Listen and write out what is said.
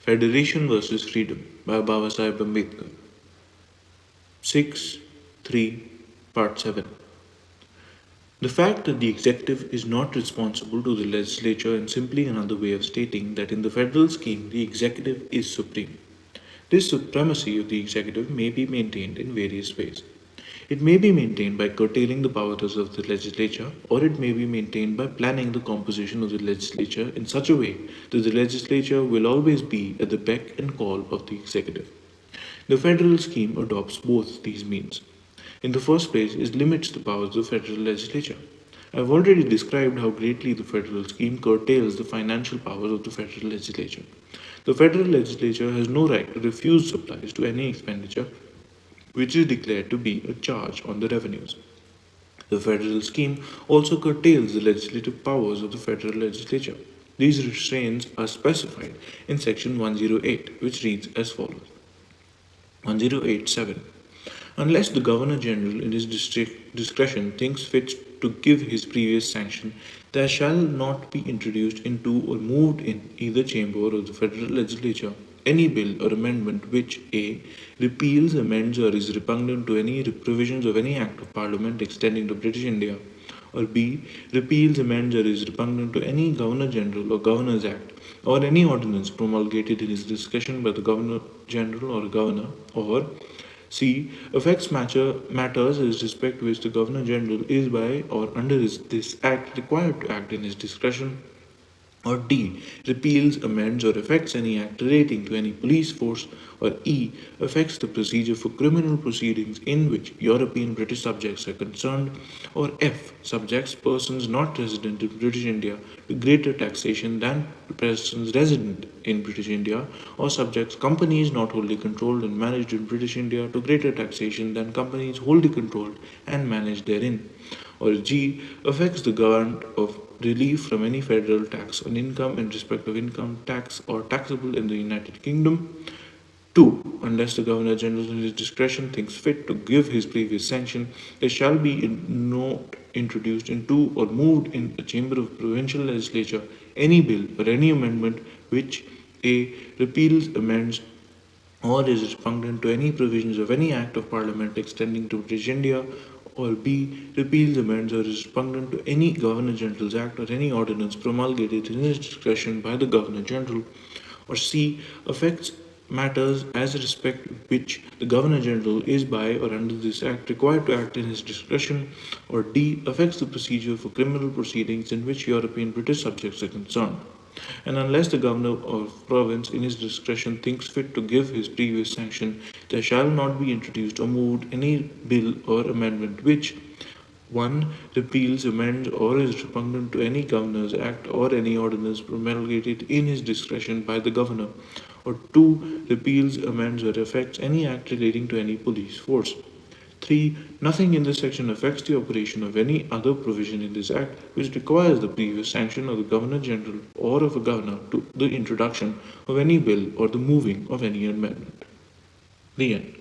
Federation versus Freedom by Babasaheb Ambedkar. 6.3 Part 7. The fact that the executive is not responsible to the legislature is simply another way of stating that in the federal scheme the executive is supreme. This supremacy of the executive may be maintained in various ways. It may be maintained by curtailing the powers of the legislature, or it may be maintained by planning the composition of the legislature in such a way that the legislature will always be at the beck and call of the executive. The federal scheme adopts both these means. In the first place, it limits the powers of the federal legislature. I have already described how greatly the federal scheme curtails the financial powers of the federal legislature. The federal legislature has no right to refuse supplies to any expenditure which is declared to be a charge on the revenues. The federal scheme also curtails the legislative powers of the federal legislature. These restraints are specified in section 108, which reads as follows. 1087. Unless the Governor General in his discretion thinks fit to give his previous sanction, there shall not be introduced into or moved in either chamber of the federal legislature any bill or amendment which a. repeals, amends, or is repugnant to any provisions of any Act of Parliament extending to British India, or b. repeals, amends, or is repugnant to any Governor General or Governor's Act, or any ordinance promulgated in his discretion by the Governor General or Governor, or c. affects matters as respect which the Governor General is by or under this Act required to act in his discretion, or D. repeals, amends, or affects any act relating to any police force, or E. affects the procedure for criminal proceedings in which European British subjects are concerned, or F. subjects persons not resident in British India to greater taxation than persons resident in British India, or subjects companies not wholly controlled and managed in British India to greater taxation than companies wholly controlled and managed therein, or G. affects the grant of relief from any federal tax on income in respect of income tax or taxable in the United Kingdom. 2. Unless the Governor General in his discretion thinks fit to give his previous sanction, there shall be not introduced into or moved in a chamber of provincial legislature any bill or any amendment which a. repeals, amends, or is repugnant to any provisions of any Act of Parliament extending to British India, or b. repeals, amends, or is repugnant to any Governor General's Act or any ordinance promulgated in his discretion by the Governor General, or c. affects matters as respect which the Governor General is by or under this Act required to act in his discretion, or d. affects the procedure for criminal proceedings in which European British subjects are concerned. And unless the Governor of province in his discretion thinks fit to give his previous sanction, there shall not be introduced or moved any bill or amendment which 1. repeals, amends, or is repugnant to any Governor's Act or any ordinance promulgated in his discretion by the Governor, or 2. repeals, amends, or affects any act relating to any police force. 3. Nothing in this section affects the operation of any other provision in this Act which requires the previous sanction of the Governor General or of a Governor to the introduction of any bill or the moving of any amendment. The end.